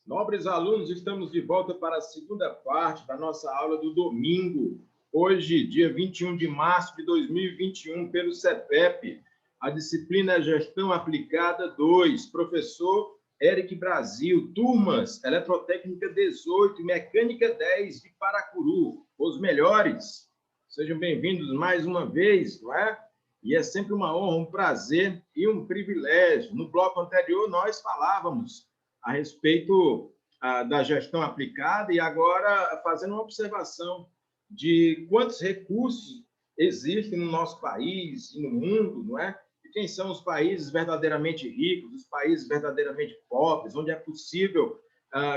Nobres alunos, estamos de volta para a segunda parte da nossa aula do domingo. Hoje, dia 21 de março de 2021, pelo CEPEP. A disciplina é Gestão Aplicada 2, professor Eric Brasil. Turmas, Eletrotécnica 18 e Mecânica 10 de Paracuru. Os melhores. Sejam bem-vindos mais uma vez, não é? E é sempre uma honra, um prazer e um privilégio. No bloco anterior, nós falávamos a respeito da gestão aplicada e agora fazendo uma observação de quantos recursos existem no nosso país e no mundo, não é? E quem são os países verdadeiramente ricos, os países verdadeiramente pobres, onde é possível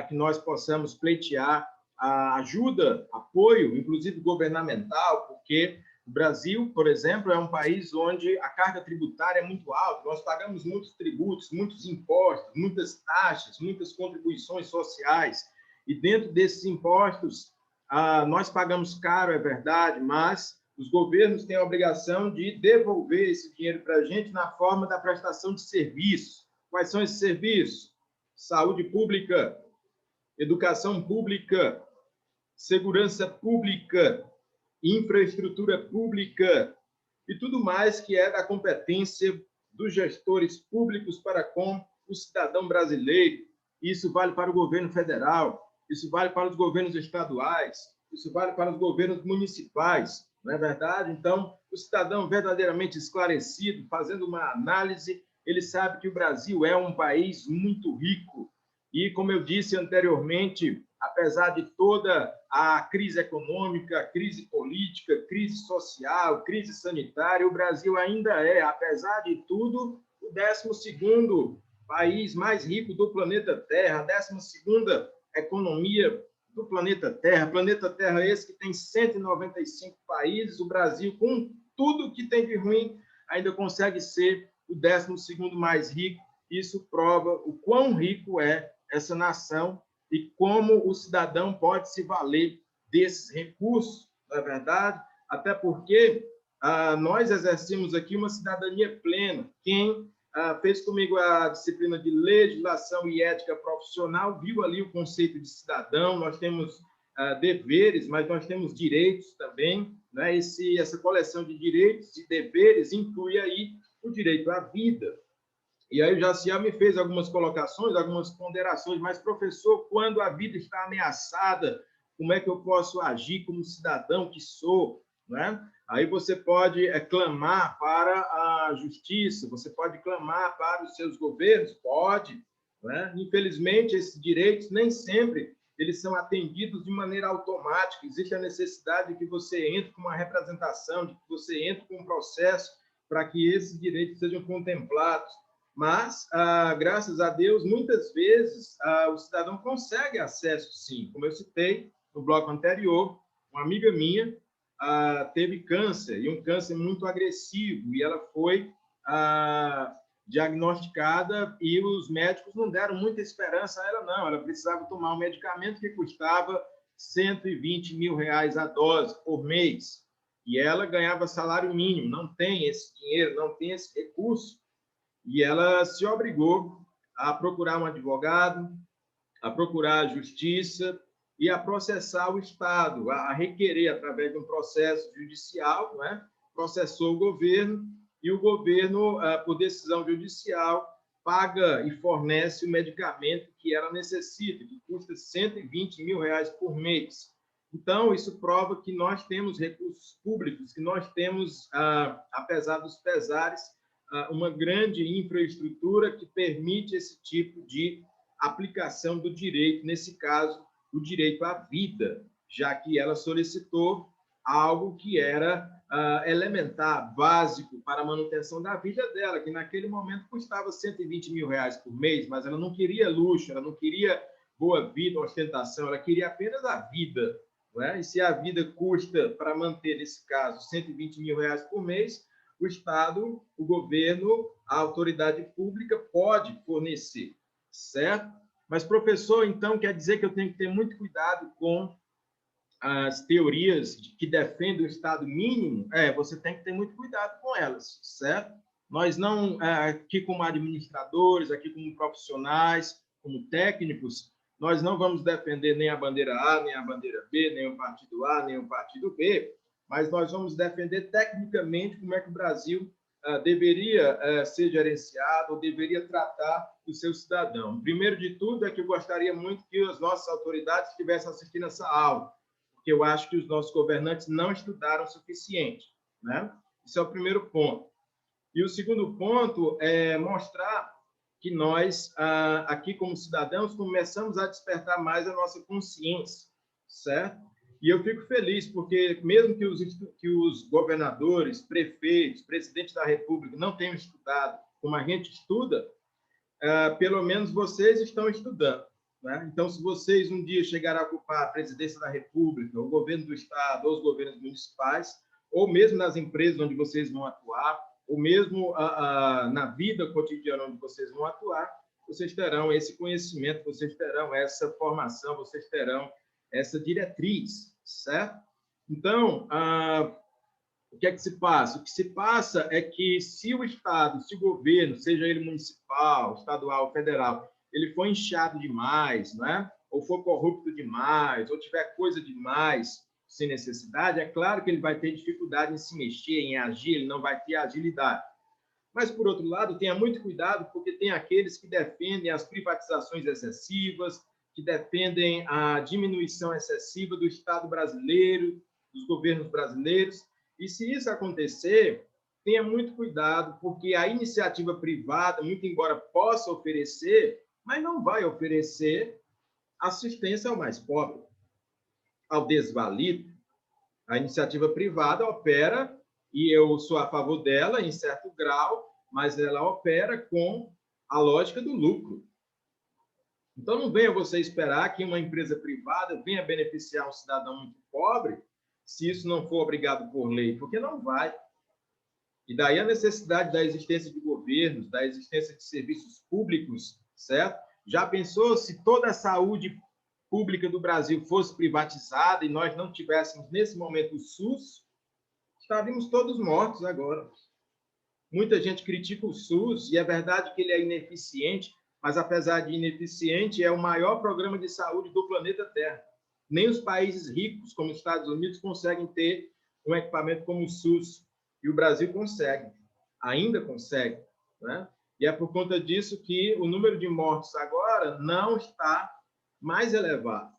que nós possamos pleitear a ajuda, apoio, inclusive governamental, porque o Brasil, por exemplo, é um país onde a carga tributária é muito alta, nós pagamos muitos tributos, muitos impostos, muitas taxas, muitas contribuições sociais, e dentro desses impostos, nós pagamos caro, é verdade, mas os governos têm a obrigação de devolver esse dinheiro para a gente na forma da prestação de serviços. Quais são esses serviços? Saúde pública, educação pública, segurança pública, infraestrutura pública e tudo mais que é da competência dos gestores públicos para com o cidadão brasileiro. Isso vale para o governo federal, isso vale para os governos estaduais, isso vale para os governos municipais, não é verdade? Então, o cidadão verdadeiramente esclarecido, fazendo uma análise, ele sabe que o Brasil é um país muito rico e, como eu disse anteriormente, apesar de toda a crise econômica, crise política, crise social, crise sanitária, o Brasil ainda é, apesar de tudo, o 12º país mais rico do planeta Terra, a 12ª economia do planeta Terra esse que tem 195 países, o Brasil, com tudo que tem de ruim, ainda consegue ser o 12º mais rico. Isso prova o quão rico é essa nação e como o cidadão pode se valer desses recursos, não é verdade? Até porque nós exercemos aqui uma cidadania plena. Quem fez comigo a disciplina de legislação e ética profissional viu ali o conceito de cidadão. Nós temos deveres, mas nós temos direitos também, né? Essa coleção de direitos e deveres inclui aí o direito à vida. E aí o Jaciel me fez algumas colocações, algumas ponderações, mas, professor, quando a vida está ameaçada, como é que eu posso agir como cidadão que sou? Né? Aí você pode clamar para a justiça, você pode clamar para os seus governos? Pode. Né? Infelizmente, esses direitos nem sempre eles são atendidos de maneira automática. Existe a necessidade de que você entre com uma representação, de que você entre com um processo para que esses direitos sejam contemplados. Mas, graças a Deus, muitas vezes o cidadão consegue acesso, sim. Como eu citei no bloco anterior, uma amiga minha teve câncer, e um câncer muito agressivo, e ela foi diagnosticada e os médicos não deram muita esperança a ela, não. Ela precisava tomar um medicamento que custava 120 mil reais a dose por mês, e ela ganhava salário mínimo, não tem esse dinheiro, não tem esse recurso. E ela se obrigou a procurar um advogado, a procurar a justiça e a processar o Estado, a requerer, através de um processo judicial, né? Processou o governo e o governo, por decisão judicial, paga e fornece o medicamento que ela necessita, que custa 120 mil reais por mês. Então, isso prova que nós temos recursos públicos, que nós temos, apesar dos pesares, uma grande infraestrutura que permite esse tipo de aplicação do direito, nesse caso, o direito à vida, já que ela solicitou algo que era elementar, básico para a manutenção da vida dela, que naquele momento custava 120 mil reais por mês, mas ela não queria luxo, ela não queria boa vida, ostentação, ela queria apenas a vida. Não é? E se a vida custa, para manter, nesse caso, 120 mil reais por mês, o Estado, o governo, a autoridade pública pode fornecer, certo? Mas, professor, então, quer dizer que eu tenho que ter muito cuidado com as teorias que defendem o Estado mínimo? Você tem que ter muito cuidado com elas, certo? Nós não, aqui como administradores, aqui como profissionais, como técnicos, Nós não vamos defender nem a bandeira A, nem a bandeira B, nem o partido A, nem o partido B, mas nós vamos defender tecnicamente como é que o Brasil deveria ser gerenciado, ou deveria tratar o seu cidadão. Primeiro de tudo é que eu gostaria muito que as nossas autoridades estivessem assistindo essa aula, porque eu acho que os nossos governantes não estudaram o suficiente, né? Esse é o primeiro ponto. E o segundo ponto é mostrar que nós, aqui como cidadãos, começamos a despertar mais a nossa consciência, certo? E eu fico feliz, porque mesmo que os governadores, prefeitos, presidentes da República não tenham estudado como a gente estuda, pelo menos vocês estão estudando, né? Então, se vocês um dia chegarem a ocupar a presidência da República, o governo do Estado, ou os governos municipais, ou mesmo nas empresas onde vocês vão atuar, ou mesmo na vida cotidiana onde vocês vão atuar, vocês terão esse conhecimento, vocês terão essa formação, vocês terão essa diretriz, certo? Então, o que é que se passa? O que se passa é que se o Estado, se o governo, seja ele municipal, estadual, federal, ele for inchado demais, né? Ou for corrupto demais, ou tiver coisa demais, sem necessidade, é claro que ele vai ter dificuldade em se mexer, em agir, ele não vai ter agilidade. Mas, por outro lado, tenha muito cuidado, porque tem aqueles que defendem as privatizações excessivas, que defendem a diminuição excessiva do Estado brasileiro, dos governos brasileiros. E se isso acontecer, tenha muito cuidado, porque a iniciativa privada, muito embora possa oferecer, mas não vai oferecer assistência ao mais pobre, ao desvalido. A iniciativa privada opera, e eu sou a favor dela em certo grau, mas ela opera com a lógica do lucro. Então, não venha você esperar que uma empresa privada venha beneficiar um cidadão muito pobre, se isso não for obrigado por lei, porque não vai. E daí a necessidade da existência de governos, da existência de serviços públicos, certo? Já pensou se toda a saúde pública do Brasil fosse privatizada e nós não tivéssemos, nesse momento, o SUS? Estaríamos todos mortos agora. Muita gente critica o SUS, e é verdade que ele é ineficiente, mas, apesar de ineficiente, é o maior programa de saúde do planeta Terra. Nem os países ricos, como os Estados Unidos, conseguem ter um equipamento como o SUS. E o Brasil consegue, ainda consegue, né? E é por conta disso que o número de mortos agora não está mais elevado.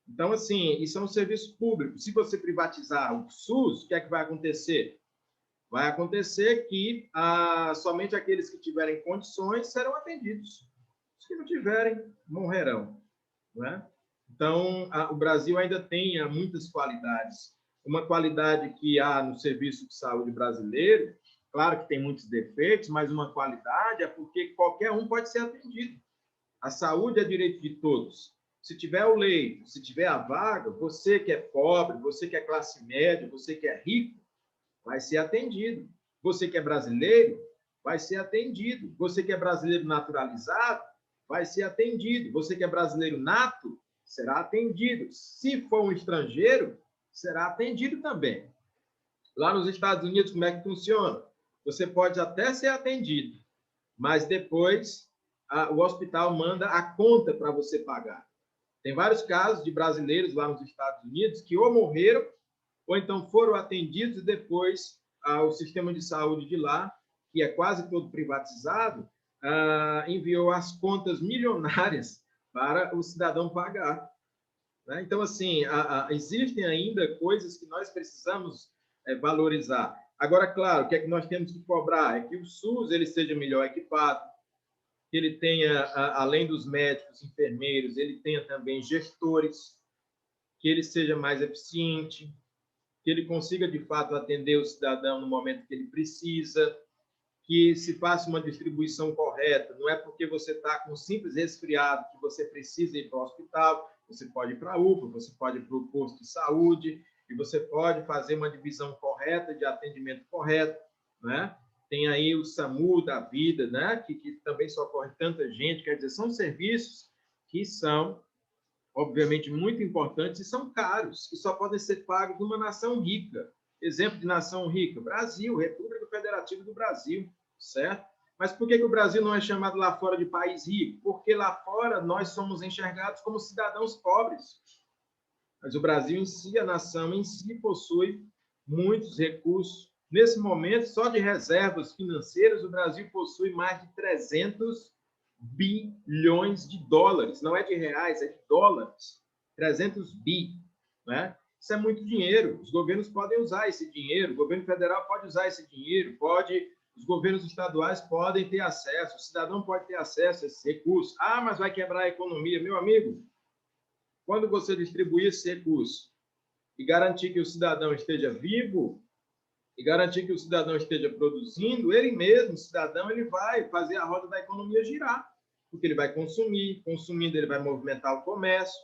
Então, assim, isso é um serviço público. Se você privatizar o SUS, o que é que vai acontecer? Vai acontecer que somente aqueles que tiverem condições serão atendidos. Os que não tiverem, morrerão, né? Então, o Brasil ainda tem muitas qualidades. Uma qualidade que há no serviço de saúde brasileiro, claro que tem muitos defeitos, mas uma qualidade é porque qualquer um pode ser atendido. A saúde é direito de todos. Se tiver o leito, se tiver a vaga, você que é pobre, você que é classe média, você que é rico, vai ser atendido. Você que é brasileiro, vai ser atendido. Você que é brasileiro naturalizado, vai ser atendido. Você que é brasileiro nato, será atendido. Se for um estrangeiro, será atendido também. Lá nos Estados Unidos, como é que funciona? Você pode até ser atendido, mas depois o hospital manda a conta para você pagar. Tem vários casos de brasileiros lá nos Estados Unidos que ou morreram ou então foram atendidos e depois o sistema de saúde de lá, que é quase todo privatizado, enviou as contas milionárias para o cidadão pagar. Né? Então, assim, existem ainda coisas que nós precisamos valorizar. Agora, claro, o que é que nós temos que cobrar? É que o SUS ele seja melhor equipado, que ele tenha, além dos médicos, enfermeiros, ele tenha também gestores, que ele seja mais eficiente, que ele consiga, de fato, atender o cidadão no momento que ele precisa, que se faça uma distribuição correta. Não é porque você está com um simples resfriado que você precisa ir para o hospital, você pode ir para a UPA, você pode ir para o posto de saúde, e você pode fazer uma divisão correta, de atendimento correto, né? Tem aí o SAMU da vida, né? que também socorre tanta gente, quer dizer, são serviços que são, obviamente, muito importantes e são caros, que só podem ser pagos numa nação rica. Exemplo de nação rica, Brasil, República Federativa do Brasil, certo? Mas por que o Brasil não é chamado lá fora de país rico? Porque lá fora nós somos enxergados como cidadãos pobres. Mas o Brasil em si, a nação em si, possui muitos recursos. Nesse momento, só de reservas financeiras, o Brasil possui mais de 300 bilhões de dólares. Não é de reais, é de dólares. 300 bi, né? Isso é muito dinheiro. Os governos podem usar esse dinheiro, o governo federal pode usar esse dinheiro, os governos estaduais podem ter acesso, o cidadão pode ter acesso a esses recursos. Ah, mas vai quebrar a economia. Meu amigo, quando você distribuir esse recurso e garantir que o cidadão esteja vivo, e garantir que o cidadão esteja produzindo, ele mesmo, o cidadão, ele vai fazer a roda da economia girar, porque ele vai consumir, consumindo ele vai movimentar o comércio,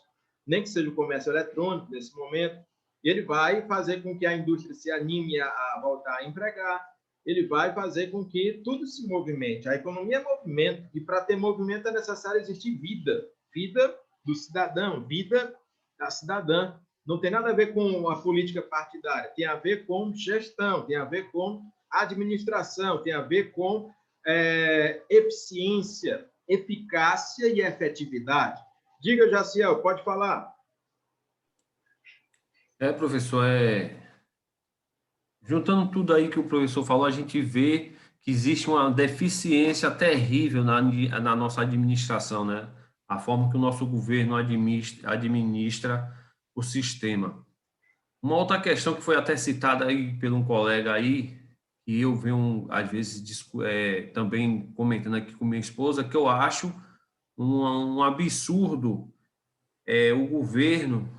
nem que seja o comércio eletrônico nesse momento, e ele vai fazer com que a indústria se anime a voltar a empregar, ele vai fazer com que tudo se movimente. A economia é movimento, e para ter movimento é necessário existir vida, vida do cidadão, vida da cidadã. Não tem nada a ver com a política partidária, tem a ver com gestão, tem a ver com administração, tem a ver com eficiência, eficácia e efetividade. Diga, Jaciel, pode falar. Professor, juntando tudo aí que o professor falou, a gente vê que existe uma deficiência terrível na nossa administração, né? A forma que o nosso governo administra o sistema. Uma outra questão que foi até citada aí por um colega aí, e eu venho, às vezes, também comentando aqui com minha esposa, que eu acho um absurdo o governo,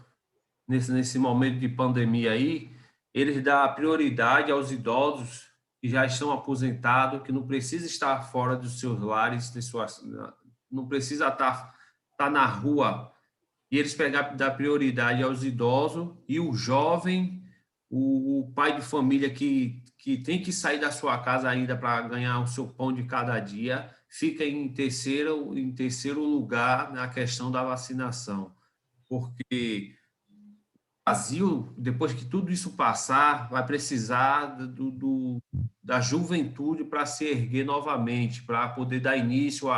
nesse momento de pandemia aí, eles dão prioridade aos idosos que já estão aposentados, que não precisa estar fora dos seus lares, não precisa estar na rua, e eles dar prioridade aos idosos e o jovem, o pai de família que tem que sair da sua casa ainda para ganhar o seu pão de cada dia, fica em terceiro lugar na questão da vacinação, porque Brasil, depois que tudo isso passar, vai precisar da juventude para se erguer novamente, para poder dar início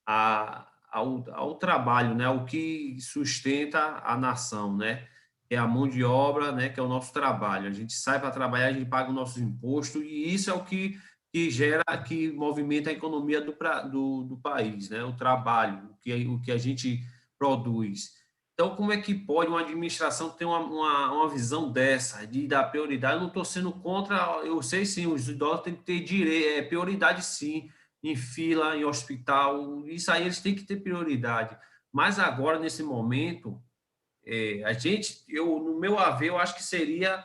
ao trabalho, né? O que sustenta a nação, né? É a mão de obra, né? Que é o nosso trabalho. A gente sai para trabalhar, a gente paga o nosso imposto e isso é o que gera, que movimenta a economia do país, né? O trabalho, o que a gente produz. Então, como é que pode uma administração ter uma visão dessa, de dar prioridade? Eu não estou sendo contra, eu sei sim, os idosos têm que ter prioridade sim, em fila, em hospital, isso aí eles têm que ter prioridade. Mas agora, nesse momento, no meu haver, eu acho que seria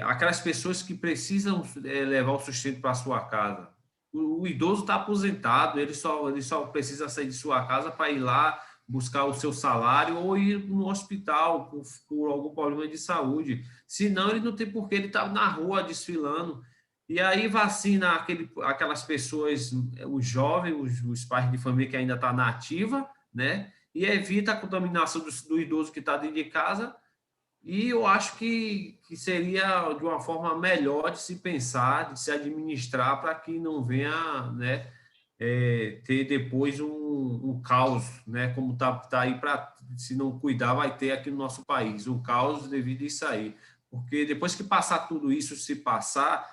aquelas pessoas que precisam levar o sustento para a sua casa. O idoso está aposentado, ele só precisa sair de sua casa para ir lá buscar o seu salário ou ir no hospital por algum problema de saúde. Senão, ele não tem por que ele estar na rua desfilando. E aí vacina aquelas pessoas, os jovens, os pais de família que ainda estão na ativa, né? E evita a contaminação do idoso que está dentro de casa. E eu acho que seria de uma forma melhor de se pensar, de se administrar, para que não venha, né, ter depois um caos, né, como tá aí, se não cuidar, vai ter aqui no nosso país, um caos devido a isso aí. Porque depois que passar tudo isso, se passar,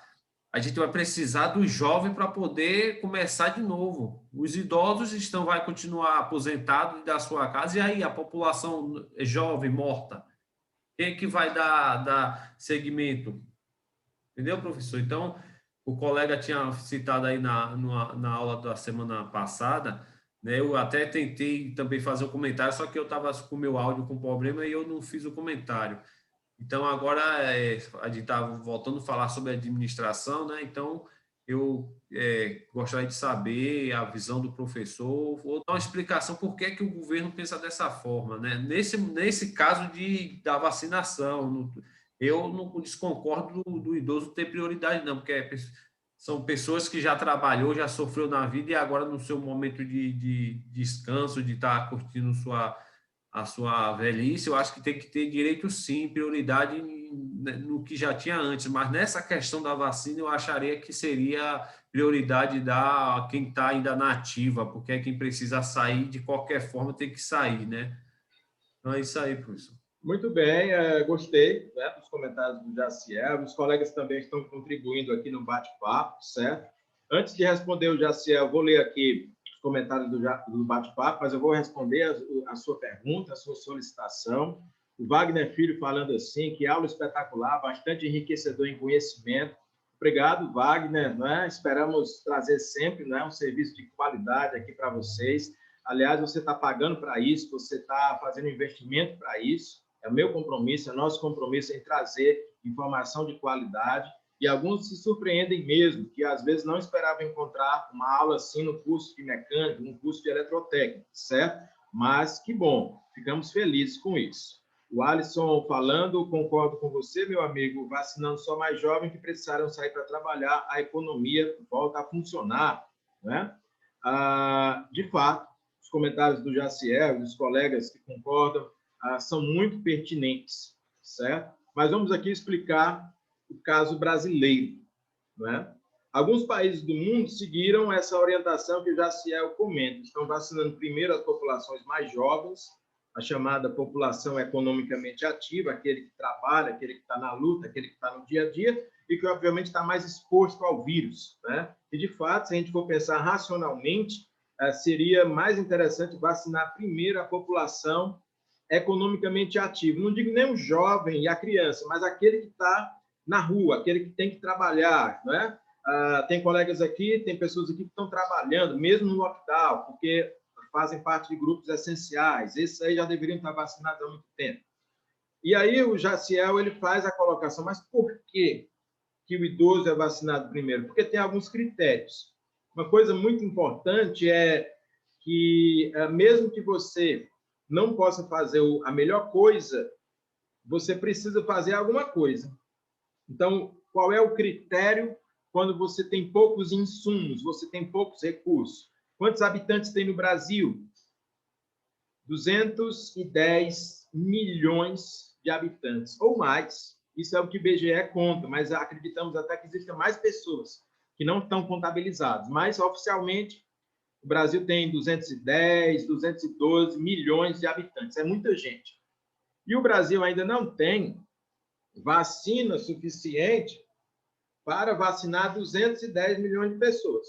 a gente vai precisar dos jovens para poder começar de novo. Os idosos vai continuar aposentados da sua casa, e aí a população jovem morta, quem é que vai dar segmento? Entendeu, professor? Então, o colega tinha citado aí na aula da semana passada, né? Eu até tentei também fazer um comentário, só que eu estava com o meu áudio com problema e eu não fiz o comentário. Então, agora a gente está voltando a falar sobre administração, né? Então, eu gostaria de saber a visão do professor, ou dar uma explicação por que o governo pensa dessa forma, né? Nesse caso da vacinação, eu não desconcordo do idoso ter prioridade, não, porque são pessoas que já trabalhou, já sofreu na vida e agora no seu momento de descanso, de estar curtindo a sua velhice, eu acho que tem que ter direito sim, prioridade no que já tinha antes, mas nessa questão da vacina eu acharia que seria prioridade dar a quem está ainda na ativa, porque é quem precisa sair, de qualquer forma tem que sair, né? Então é isso aí, professor. Muito bem, gostei, né, dos comentários do Jaciel. Os colegas também estão contribuindo aqui no bate-papo, certo? Antes de responder o Jaciel, vou ler aqui os comentários do bate-papo, mas eu vou responder a sua pergunta, a sua solicitação. O Wagner Filho falando assim, que aula espetacular, bastante enriquecedor em conhecimento. Obrigado, Wagner, né? Esperamos trazer sempre, né, um serviço de qualidade aqui para vocês. Aliás, você está pagando para isso, você está fazendo investimento para isso. É o meu compromisso, é o nosso compromisso em trazer informação de qualidade. E alguns se surpreendem mesmo, que às vezes não esperavam encontrar uma aula assim no curso de mecânica, no curso de eletrotécnica, certo? Mas que bom, ficamos felizes com isso. O Alisson falando, concordo com você, meu amigo, vacinando só mais jovens que precisaram sair para trabalhar, a economia volta a funcionar, né? De fato, os comentários do Jaciel, dos colegas que concordam, são muito pertinentes, certo? Mas vamos aqui explicar o caso brasileiro, né? Alguns países do mundo seguiram essa orientação que o Jaciel comenta. Estão vacinando primeiro as populações mais jovens, a chamada população economicamente ativa, aquele que trabalha, aquele que está na luta, aquele que está no dia a dia e que, obviamente, está mais exposto ao vírus, né? E, de fato, se a gente for pensar racionalmente, seria mais interessante vacinar primeiro a população economicamente ativa. Não digo nem o jovem e a criança, mas aquele que está na rua, aquele que tem que trabalhar, né? Tem colegas aqui, tem pessoas aqui que estão trabalhando, mesmo no lockdown, porque fazem parte de grupos essenciais. Esses aí já deveriam estar vacinados há muito tempo. E aí o Jaciel ele faz a colocação, mas por que o idoso é vacinado primeiro? Porque tem alguns critérios. Uma coisa muito importante é que, mesmo que você não possa fazer a melhor coisa, você precisa fazer alguma coisa. Então, qual é o critério quando você tem poucos insumos, você tem poucos recursos? Quantos habitantes tem no Brasil? 210 milhões de habitantes, ou mais. Isso é o que o IBGE conta, mas acreditamos até que existam mais pessoas que não estão contabilizadas. Mas, oficialmente, o Brasil tem 210, 212 milhões de habitantes. É muita gente. E o Brasil ainda não tem vacina suficiente para vacinar 210 milhões de pessoas.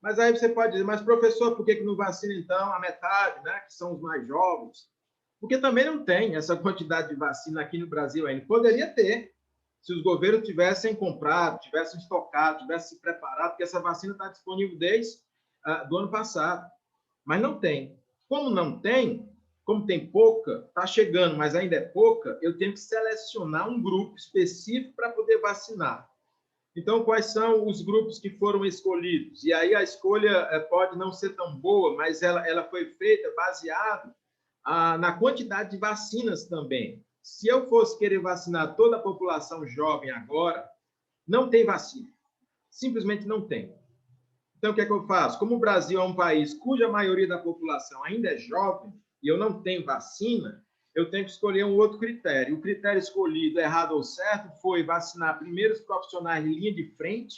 Mas aí você pode dizer, mas professor, por que não vacina então a metade, né, que são os mais jovens? Porque também não tem essa quantidade de vacina aqui no Brasil ainda. Poderia ter, se os governos tivessem comprado, tivessem estocado, tivessem se preparado, porque essa vacina está disponível desde do ano passado. Mas não tem. Como não tem, como tem pouca, está chegando, mas ainda é pouca, eu tenho que selecionar um grupo específico para poder vacinar. Então, quais são os grupos que foram escolhidos? E aí a escolha pode não ser tão boa, mas ela foi feita baseado na quantidade de vacinas também. Se eu fosse querer vacinar toda a população jovem agora, não tem vacina. Simplesmente não tem. Então, o que é que eu faço? Como o Brasil é um país cuja maioria da população ainda é jovem e eu não tenho vacina, eu tenho que escolher um outro critério. O critério escolhido, errado ou certo, foi vacinar primeiro os profissionais de linha de frente,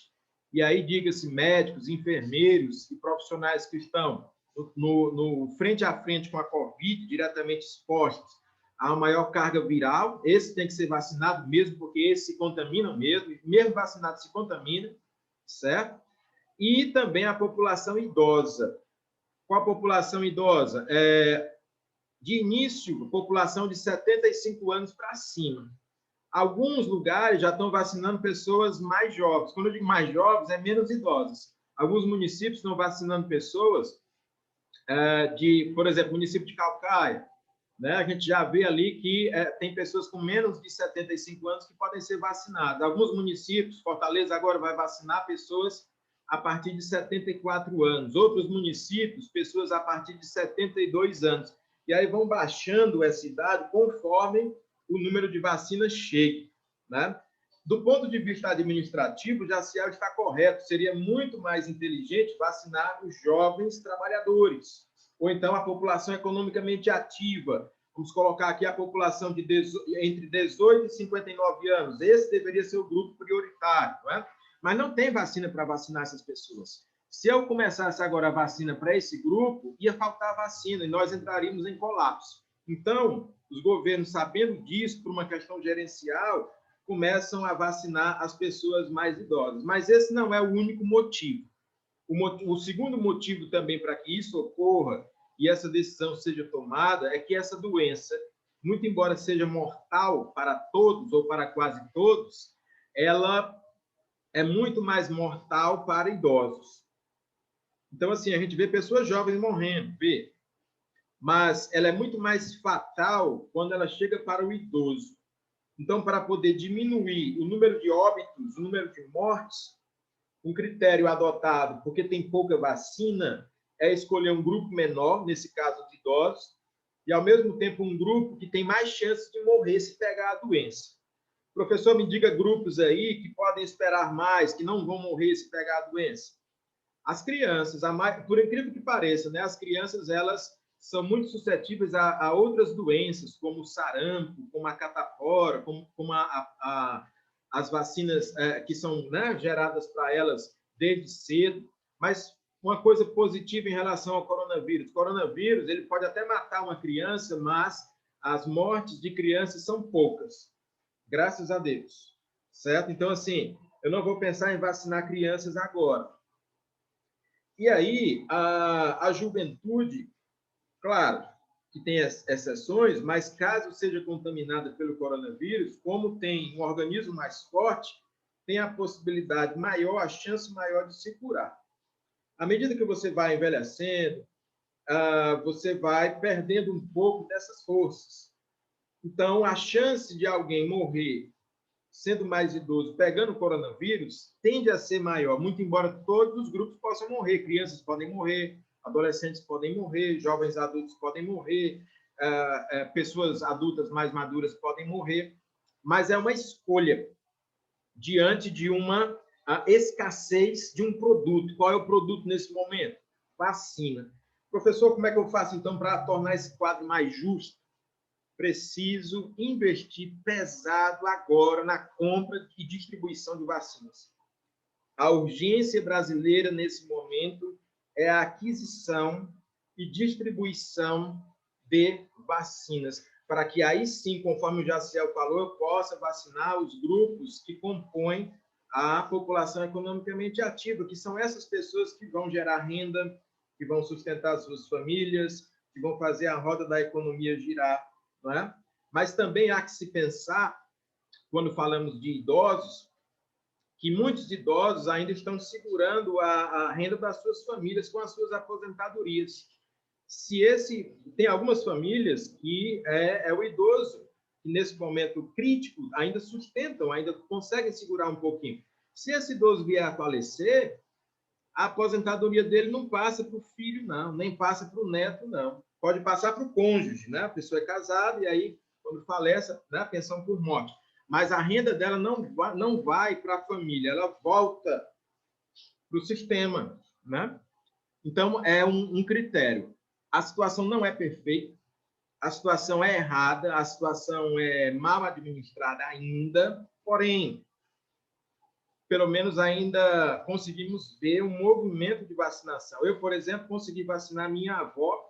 e aí diga-se médicos, enfermeiros e profissionais que estão no frente a frente com a Covid, diretamente expostos a maior carga viral. Esse tem que ser vacinado mesmo, porque esse se contamina mesmo, e mesmo vacinado se contamina, certo? E também a população idosa. Qual a população idosa? De início, população de 75 anos para cima. Alguns lugares já estão vacinando pessoas mais jovens. Quando eu digo mais jovens, é menos idosas. Alguns municípios estão vacinando pessoas por exemplo, município de Calcaia, né? A gente já vê ali que tem pessoas com menos de 75 anos que podem ser vacinadas. Alguns municípios, Fortaleza agora vai vacinar pessoas a partir de 74 anos. Outros municípios, pessoas a partir de 72 anos. E aí vão baixando essa idade conforme o número de vacinas chegue, né? Do ponto de vista administrativo, o Jaciel está correto. Seria muito mais inteligente vacinar os jovens trabalhadores, ou então a população economicamente ativa. Vamos colocar aqui a população entre 18 e 59 anos. Esse deveria ser o grupo prioritário, não é? mas não tem vacina para vacinar essas pessoas. Se eu começasse agora a vacina para esse grupo, ia faltar vacina e nós entraríamos em colapso. Então, os governos, sabendo disso, por uma questão gerencial, começam a vacinar as pessoas mais idosas. Mas esse não é o único motivo. O segundo motivo também para que isso ocorra e essa decisão seja tomada é que essa doença, muito embora seja mortal para todos ou para quase todos, ela é muito mais mortal para idosos. Então, assim, a gente vê pessoas jovens morrendo, vê, mas ela é muito mais fatal quando ela chega para o idoso. Então, para poder diminuir o número de óbitos, o número de mortes, um critério adotado, porque tem pouca vacina, é escolher um grupo menor, nesse caso de idosos, e, ao mesmo tempo, um grupo que tem mais chances de morrer se pegar a doença. Professor, me diga grupos aí que podem esperar mais, que não vão morrer se pegar a doença. As crianças, por incrível que pareça, né, as crianças elas são muito suscetíveis a outras doenças, como o sarampo, como a catapora, como as vacinas que são, né, geradas para elas desde cedo. Mas uma coisa positiva em relação ao coronavírus. O coronavírus ele pode até matar uma criança, mas as mortes de crianças são poucas. Graças a Deus. Certo? Então, assim, eu não vou pensar em vacinar crianças agora. E aí, a juventude, claro, que tem exceções, mas caso seja contaminada pelo coronavírus, como tem um organismo mais forte, tem a possibilidade maior, a chance maior de se curar. À medida que você vai envelhecendo, você vai perdendo um pouco dessas forças. Então, a chance de alguém morrer sendo mais idoso, pegando o coronavírus, tende a ser maior, muito embora todos os grupos possam morrer. Crianças podem morrer, adolescentes podem morrer, jovens adultos podem morrer, pessoas adultas mais maduras podem morrer, mas é uma escolha diante de uma escassez de um produto. Qual é o produto nesse momento? Vacina. Professor, como é que eu faço, então, para tornar esse quadro mais justo? Preciso investir pesado agora na compra e distribuição de vacinas. A urgência brasileira, nesse momento, é a aquisição e distribuição de vacinas, para que aí sim, conforme o Jaciel falou, eu possa vacinar os grupos que compõem a população economicamente ativa, que são essas pessoas que vão gerar renda, que vão sustentar suas famílias, que vão fazer a roda da economia girar. Não é? Mas também há que se pensar, quando falamos de idosos, que muitos idosos ainda estão segurando a renda das suas famílias com as suas aposentadorias. Tem algumas famílias que é o idoso, que nesse momento crítico ainda sustentam, ainda conseguem segurar um pouquinho. Se esse idoso vier a falecer, a aposentadoria dele não passa para o filho, não, nem passa para o neto, não. Pode passar para o cônjuge, né? A pessoa é casada e aí, quando falece, né, a pensão por morte. Mas a renda dela não vai para a família, ela volta para o sistema, né? Então, é um critério. A situação não é perfeita, a situação é errada, a situação é mal administrada ainda, porém, pelo menos ainda conseguimos ver um movimento de vacinação. Eu, por exemplo, consegui vacinar minha avó,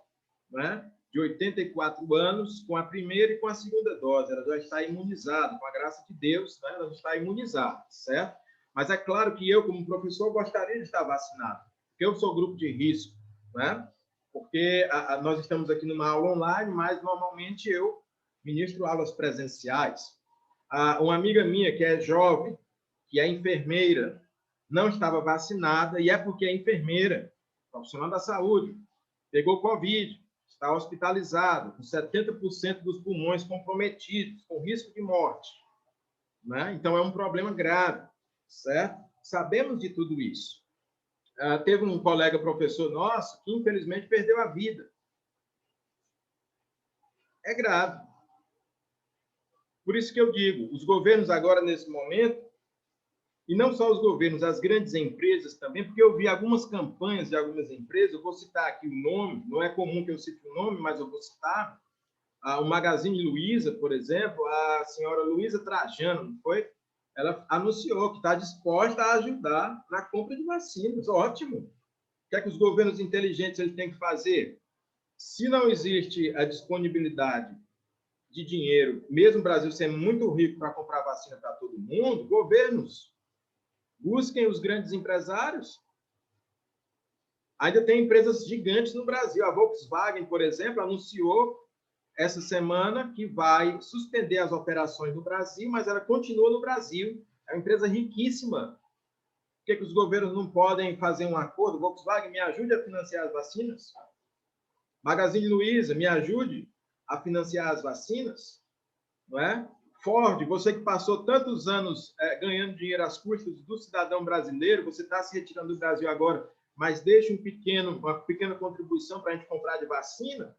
né, de 84 anos, com a primeira e com a segunda dose. Ela já está imunizada, com a graça de Deus, né, ela já está imunizada, certo? Mas é claro que eu, como professor, gostaria de estar vacinado, porque eu sou grupo de risco, né? Porque nós estamos aqui numa aula online, mas normalmente eu ministro aulas presenciais. Uma amiga minha que é jovem, que é enfermeira, não estava vacinada, e é porque é enfermeira, profissional da saúde, pegou Covid, está hospitalizado, com 70% dos pulmões comprometidos, com risco de morte. Né? Então, é um problema grave, certo? Sabemos de tudo isso. Teve um colega professor nosso que, infelizmente, perdeu a vida. É grave. Por isso que eu digo, os governos agora, nesse momento, e não só os governos, as grandes empresas também, porque eu vi algumas campanhas de algumas empresas, eu vou citar aqui o nome, não é comum que eu cite o nome, mas eu vou citar, o Magazine Luiza, por exemplo, a senhora Luiza Trajano, não foi? ela anunciou que está disposta a ajudar na compra de vacinas. Ótimo. O que é que os governos inteligentes eles têm que fazer? Se não existe a disponibilidade de dinheiro, mesmo o Brasil sendo muito rico para comprar vacina para todo mundo, governos busquem os grandes empresários. Ainda tem empresas gigantes no Brasil. A Volkswagen, por exemplo, anunciou essa semana que vai suspender as operações no Brasil, mas ela continua no Brasil. É uma empresa riquíssima. Por que os governos não podem fazer um acordo? Volkswagen, me ajude a financiar as vacinas. Magazine Luiza, me ajude a financiar as vacinas. Não é? Ford, você que passou tantos anos ganhando dinheiro às custas do cidadão brasileiro, você está se retirando do Brasil agora, mas deixa uma pequena contribuição para a gente comprar de vacina.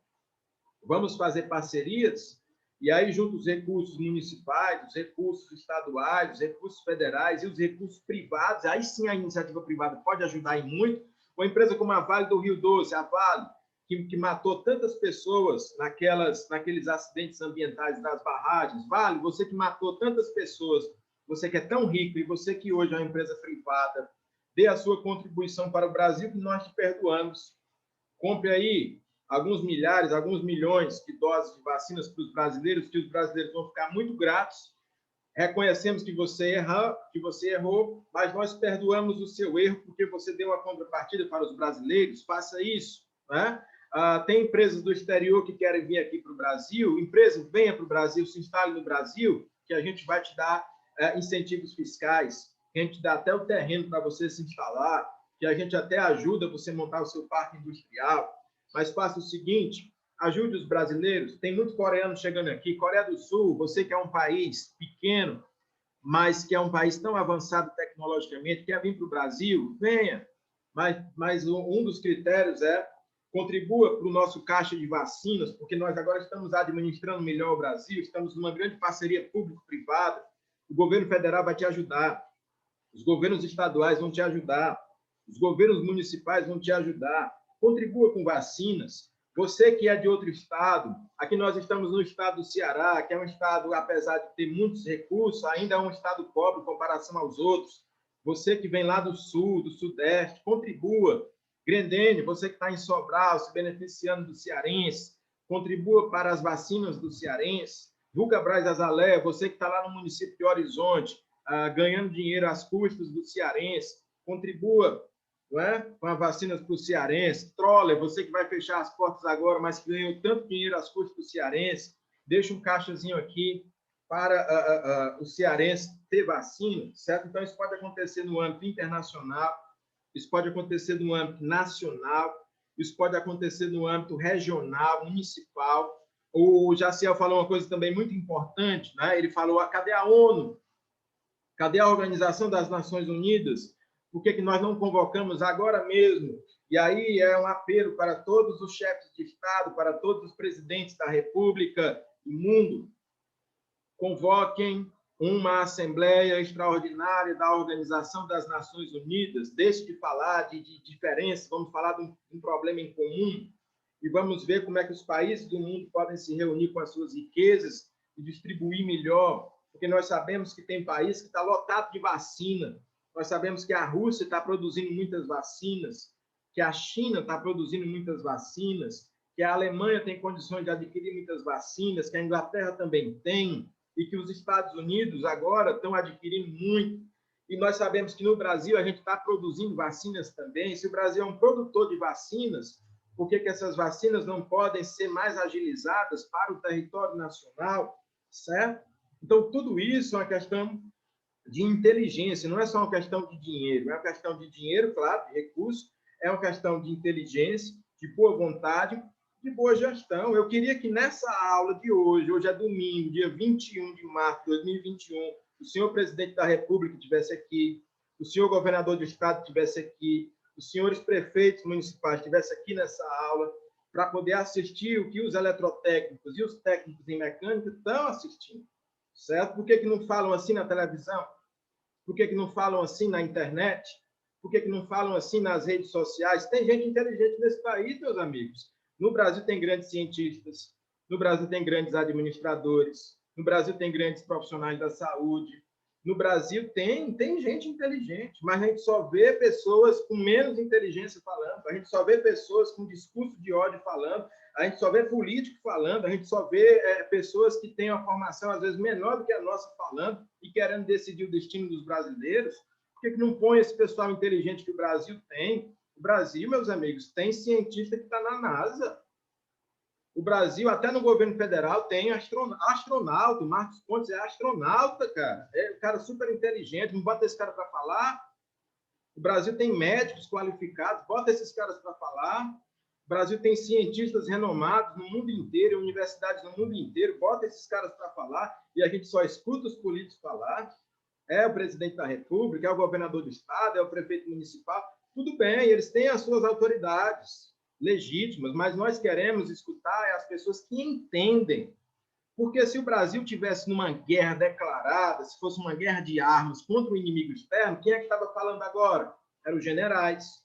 Vamos fazer parcerias, e aí junto os recursos municipais, os recursos estaduais, os recursos federais e os recursos privados, aí sim a iniciativa privada pode ajudar em muito. Uma empresa como a Vale do Rio Doce, a Vale, que matou tantas pessoas naqueles acidentes ambientais das barragens. Vale, você que matou tantas pessoas, você que é tão rico e você que hoje é uma empresa privada, dê a sua contribuição para o Brasil, que nós te perdoamos. Compre aí alguns milhares, alguns milhões de doses de vacinas para os brasileiros, que os brasileiros vão ficar muito gratos. Reconhecemos que você errou, mas nós perdoamos o seu erro porque você deu uma contrapartida para os brasileiros. Faça isso, né? Tem empresas do exterior que querem vir aqui para o Brasil. Empresa, venha para o Brasil, se instale no Brasil, que a gente vai te dar incentivos fiscais, que a gente dá até o terreno para você se instalar, que a gente até ajuda você a montar o seu parque industrial. Mas faça o seguinte, ajude os brasileiros. Tem muitos coreanos chegando aqui. Coreia do Sul, você que é um país pequeno, mas que é um país tão avançado tecnologicamente, quer vir para o Brasil, venha. Mas um dos critérios é contribua para o nosso caixa de vacinas, porque nós agora estamos administrando melhor o Brasil, estamos numa grande parceria público-privada. O governo federal vai te ajudar, os governos estaduais vão te ajudar, os governos municipais vão te ajudar. Contribua com vacinas. Você que é de outro estado, aqui nós estamos no estado do Ceará, que é um estado, apesar de ter muitos recursos, ainda é um estado pobre em comparação aos outros. Você que vem lá do sul, do sudeste, contribua. Grendene, você que está em Sobral, se beneficiando do cearense, contribua para as vacinas do cearense. Vulca Braz Azalé, você que está lá no município de Horizonte, ganhando dinheiro às custas do cearense, contribua, não é? Com as vacinas para o cearense. Troller, você que vai fechar as portas agora, mas que ganhou tanto dinheiro às custas do cearense, deixa um caixazinho aqui para o cearense ter vacina, certo? Então, isso pode acontecer no âmbito internacional, isso pode acontecer no âmbito nacional, isso pode acontecer no âmbito regional, municipal. O Jaciel falou uma coisa também muito importante, né? Ele falou, cadê a ONU? Cadê a Organização das Nações Unidas? Por que nós não convocamos agora mesmo? E aí é um apelo para todos os chefes de Estado, para todos os presidentes da República do mundo, convoquem uma Assembleia Extraordinária da Organização das Nações Unidas, deixe de falar de diferença, vamos falar de um problema em comum e vamos ver como é que os países do mundo podem se reunir com as suas riquezas e distribuir melhor, porque nós sabemos que tem país que está lotado de vacina, nós sabemos que a Rússia está produzindo muitas vacinas, que a China está produzindo muitas vacinas, que a Alemanha tem condições de adquirir muitas vacinas, que a Inglaterra também tem, e que os Estados Unidos agora estão adquirindo muito. E nós sabemos que no Brasil a gente está produzindo vacinas também. Se o Brasil é um produtor de vacinas, por que essas vacinas não podem ser mais agilizadas para o território nacional, certo? Então, tudo isso é uma questão de inteligência, não é só uma questão de dinheiro. É uma questão de dinheiro, claro, de recurso, é uma questão de inteligência, de boa vontade, de boa gestão. Eu queria que nessa aula de hoje é domingo, dia 21 de março de 2021, o senhor presidente da República estivesse aqui, o senhor governador do estado estivesse aqui, os senhores prefeitos municipais estivessem aqui nessa aula, para poder assistir o que os eletrotécnicos e os técnicos em mecânica estão assistindo, certo? Por que não falam assim na televisão? Por que não falam assim na internet? Por que não falam assim nas redes sociais? Tem gente inteligente nesse país, meus amigos. No Brasil tem grandes cientistas, no Brasil tem grandes administradores, no Brasil tem grandes profissionais da saúde, No Brasil tem gente inteligente, mas a gente só vê pessoas com menos inteligência falando, a gente só vê pessoas com discurso de ódio falando, a gente só vê político falando, a gente só vê pessoas que têm uma formação, às vezes, menor do que a nossa falando e querendo decidir o destino dos brasileiros. Por que não põe esse pessoal inteligente que o Brasil tem? O Brasil, meus amigos, tem cientista que está na NASA. O Brasil, até no governo federal, tem astronauta. O Marcos Pontes é astronauta, cara. É um cara super inteligente. Não bota esse cara para falar. O Brasil tem médicos qualificados. Bota esses caras para falar. O Brasil tem cientistas renomados no mundo inteiro, universidades no mundo inteiro. Bota esses caras para falar e a gente só escuta os políticos falar. É o presidente da República, é o governador do estado, é o prefeito municipal. Tudo bem, eles têm as suas autoridades legítimas, mas nós queremos escutar as pessoas que entendem. Porque se o Brasil tivesse numa guerra declarada, se fosse uma guerra de armas contra o inimigo externo, quem é que estava falando agora? Eram os generais,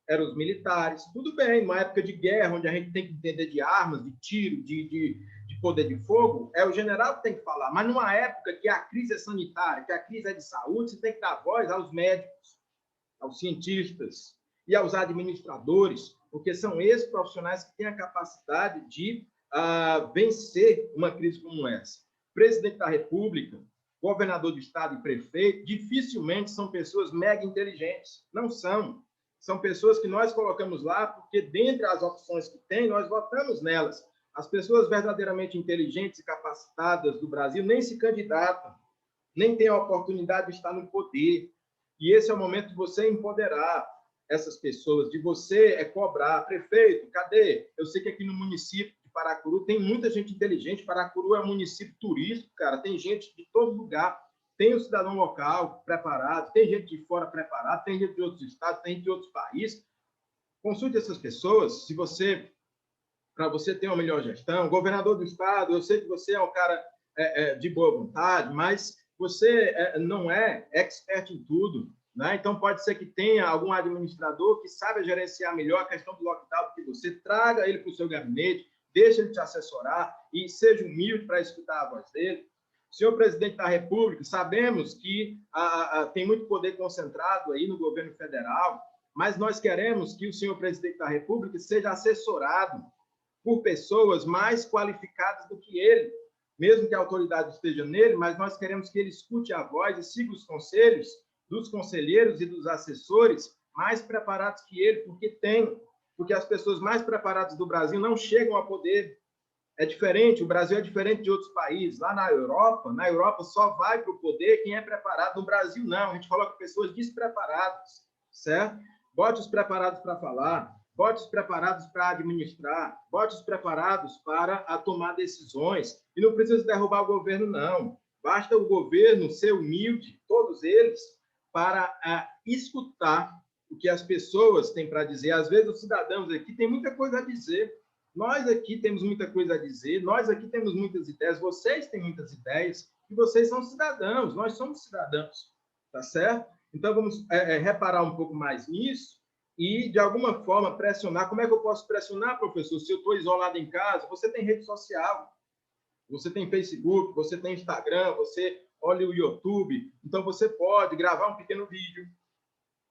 eram os militares. Tudo bem, numa época de guerra, onde a gente tem que entender de armas, de tiro, de poder de fogo, é o general que tem que falar. Mas numa época que a crise é sanitária, que a crise é de saúde, você tem que dar voz aos médicos, aos cientistas e aos administradores, porque são esses profissionais que têm a capacidade de vencer uma crise como essa. Presidente da República, governador do estado e prefeito, dificilmente são pessoas mega inteligentes. Não são. São pessoas que nós colocamos lá porque, dentre as opções que tem, nós votamos nelas. As pessoas verdadeiramente inteligentes e capacitadas do Brasil nem se candidatam, nem têm a oportunidade de estar no poder. E esse é o momento de você empoderar essas pessoas, de você cobrar. Prefeito, cadê? Eu sei que aqui no município de Paracuru tem muita gente inteligente. Paracuru é um município turístico, cara. Tem gente de todo lugar. Tem o cidadão local preparado, tem gente de fora preparado, tem gente de outros estados, tem gente de outros países. Consulte essas pessoas. Para você ter uma melhor gestão, governador do estado, eu sei que você é um cara de boa vontade, mas você não é expert em tudo, né? Então, pode ser que tenha algum administrador que saiba gerenciar melhor a questão do lockdown do que você. Traga ele para o seu gabinete, deixe ele te assessorar e seja humilde para escutar a voz dele. Senhor presidente da República, sabemos que tem muito poder concentrado aí no governo federal, mas nós queremos que o senhor presidente da República seja assessorado por pessoas mais qualificadas do que ele, mesmo que a autoridade esteja nele, mas nós queremos que ele escute a voz e siga os conselhos dos conselheiros e dos assessores mais preparados que ele, porque as pessoas mais preparadas do Brasil não chegam a poder. É diferente, o Brasil é diferente de outros países. Lá na Europa só vai para o poder quem é preparado. No Brasil, não. A gente coloca pessoas despreparadas, certo? Bote os preparados para falar, bote os preparados para administrar, bote os preparados para tomar decisões. E não precisa derrubar o governo, não. Basta o governo ser humilde, todos eles, para escutar o que as pessoas têm para dizer. Às vezes, os cidadãos aqui têm muita coisa a dizer. Nós aqui temos muita coisa a dizer, nós aqui temos muitas ideias, vocês têm muitas ideias, e vocês são cidadãos, nós somos cidadãos, tá certo? Então, vamos reparar um pouco mais nisso e, de alguma forma, pressionar. Como é que eu posso pressionar, professor? Se eu estou isolado em casa, você tem rede social, você tem Facebook, você tem Instagram, você olha o YouTube, então você pode gravar um pequeno vídeo,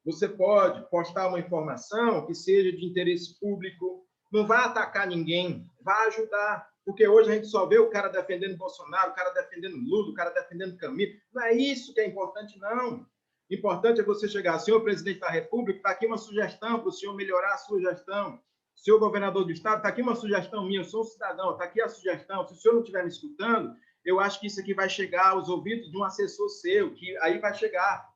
você pode postar uma informação que seja de interesse público. Não vai atacar ninguém, vai ajudar. Porque hoje a gente só vê o cara defendendo Bolsonaro, o cara defendendo Lula, o cara defendendo Camilo. Não é isso que é importante, não. Importante é você chegar, senhor presidente da República, está aqui uma sugestão para o senhor melhorar a sua gestão. Senhor governador do estado, está aqui uma sugestão minha, eu sou um cidadão, está aqui a sugestão. Se o senhor não estiver me escutando, eu acho que isso aqui vai chegar aos ouvidos de um assessor seu, que aí vai chegar.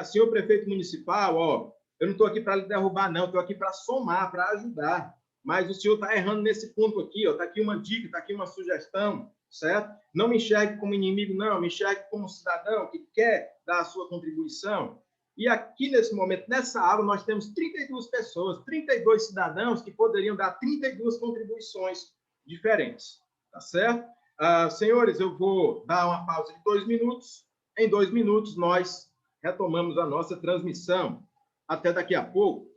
Senhor prefeito municipal, ó, eu não estou aqui para lhe derrubar, não, estou aqui para somar, para ajudar. Mas o senhor está errando nesse ponto aqui, está aqui uma dica, está aqui uma sugestão, certo? Não me enxergue como inimigo, não, me enxergue como cidadão que quer dar a sua contribuição. E aqui, nesse momento, nessa aula, nós temos 32 pessoas, 32 cidadãos que poderiam dar 32 contribuições diferentes, tá certo? Senhores, eu vou dar uma pausa de 2 minutos. Em 2 minutos, nós retomamos a nossa transmissão. Até daqui a pouco.